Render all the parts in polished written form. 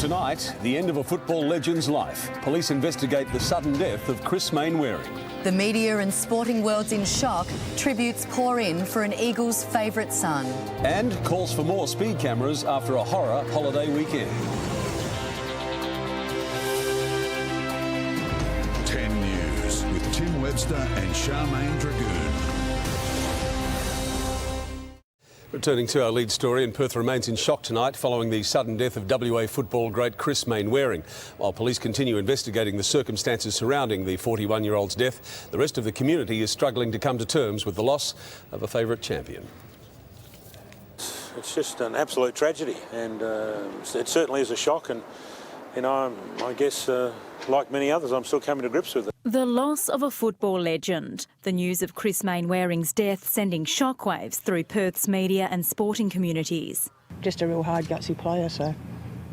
Tonight, the end of a football legend's life. Police investigate the sudden death of Chris Mainwaring. The media and sporting world's in shock. Tributes pour in for an Eagles' favourite son. And calls for more speed cameras after a horror holiday weekend. 10 News with Tim Webster and Charmaine Dragun. Returning to our lead story, and Perth remains in shock tonight following the sudden death of WA football great Chris Mainwaring. While police continue investigating the circumstances surrounding the 41-year-old's death, the rest of the community is struggling to come to terms with the loss of a favourite champion. It's just an absolute tragedy, and it certainly is a shock, and you know, I guess like many others, I'm still coming to grips with it. The loss of a football legend. The news of Chris Mainwaring's death sending shockwaves through Perth's media and sporting communities. Just a real hard, gutsy player, so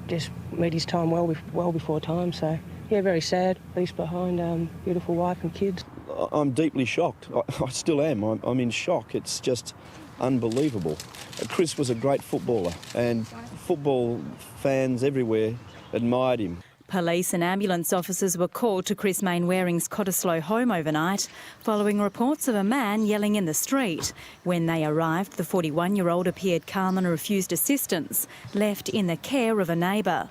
just met his time well before time. So, yeah, very sad. Leaves behind beautiful wife and kids. I'm deeply shocked. I still am. I'm in shock. It's just unbelievable. Chris was a great footballer, and football fans everywhere admired him. Police and ambulance officers were called to Chris Mainwaring's Cottesloe home overnight following reports of a man yelling in the street. When they arrived, the 41-year-old appeared calm and refused assistance, left in the care of a neighbour.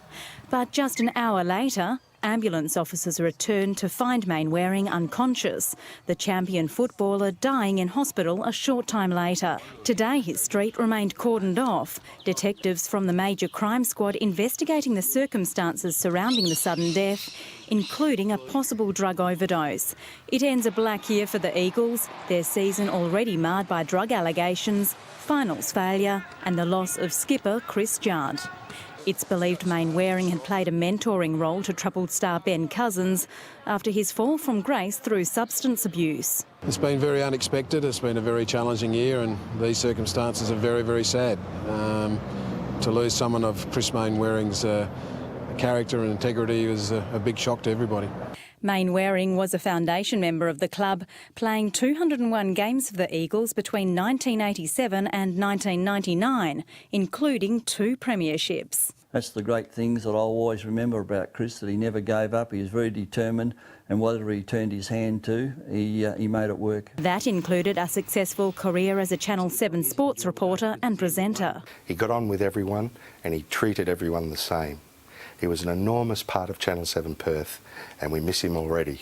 But just an hour later, ambulance officers returned to find Mainwaring unconscious, the champion footballer dying in hospital a short time later. Today his street remained cordoned off. Detectives from the Major Crime Squad investigating the circumstances surrounding the sudden death, including a possible drug overdose. It ends a black year for the Eagles, their season already marred by drug allegations, finals failure and the loss of skipper Chris Judd. It's believed Mainwaring had played a mentoring role to troubled star Ben Cousins after his fall from grace through substance abuse. It's been very unexpected. It's been a very challenging year, and these circumstances are very, very sad. To lose someone of Chris Mainwaring's character and integrity was a big shock to everybody. Mainwaring was a foundation member of the club, playing 201 games for the Eagles between 1987 and 1999, including 2 premierships. That's the great things that I'll always remember about Chris, that he never gave up. He was very determined, and whatever he turned his hand to, he made it work. That included a successful career as a Channel 7 sports reporter and presenter. He got on with everyone and he treated everyone the same. He was an enormous part of Channel 7 Perth, and we miss him already.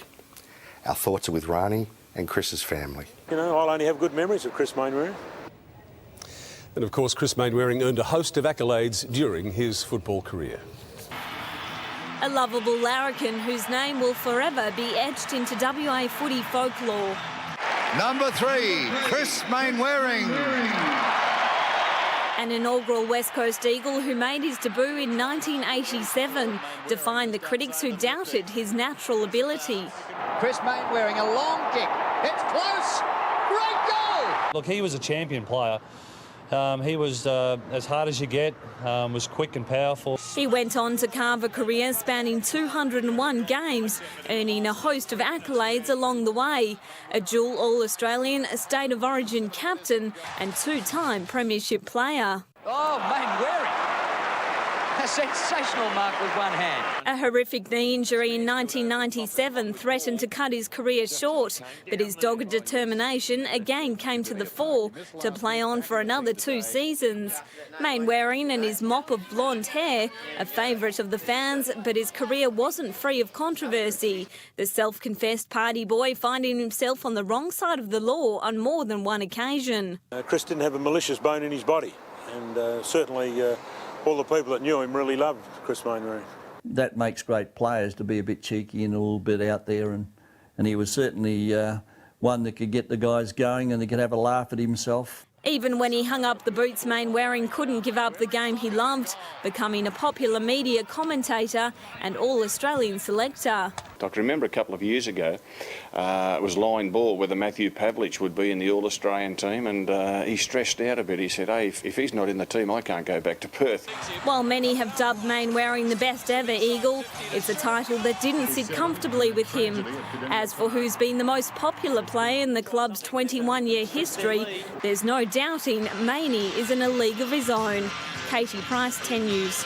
Our thoughts are with Rani and Chris's family. You know, I'll only have good memories of Chris Mainwaring. And of course, Chris Mainwaring earned a host of accolades during his football career. A lovable larrikin whose name will forever be etched into WA footy folklore. Number 3, Chris Mainwaring. An inaugural West Coast Eagle who made his debut in 1987 defined the critics who doubted his natural ability. Chris Mainwaring, a long kick. It's close. Great goal! Look, he was a champion player. He was as hard as you get, was quick and powerful. He went on to carve a career spanning 201 games, earning a host of accolades along the way. A dual All-Australian, a State of Origin captain and 2-time premiership player. Oh, Mainwaring! A sensational mark with one hand. A horrific knee injury in 1997 threatened to cut his career short, but his dogged determination again came to the fore to play on for another 2 seasons. Mainwaring and his mop of blonde hair, a favourite of the fans, but his career wasn't free of controversy. The self-confessed party boy finding himself on the wrong side of the law on more than one occasion. Chris didn't have a malicious bone in his body, and certainly all the people that knew him really loved Chris Mainwaring. That makes great players, to be a bit cheeky and a little bit out there, and he was certainly one that could get the guys going and they could have a laugh at himself. Even when he hung up the boots, Mainwaring couldn't give up the game he loved, becoming a popular media commentator and All-Australian selector. I can remember a couple of years ago, it was line ball whether Matthew Pavlich would be in the All-Australian team, and he stressed out a bit. He said, hey, if he's not in the team, I can't go back to Perth. While many have dubbed Mainwaring the best ever Eagle, it's a title that didn't sit comfortably with him. As for who's been the most popular player in the club's 21-year history, there's no doubting Mainie is in a league of his own. Katie Price, 10 News.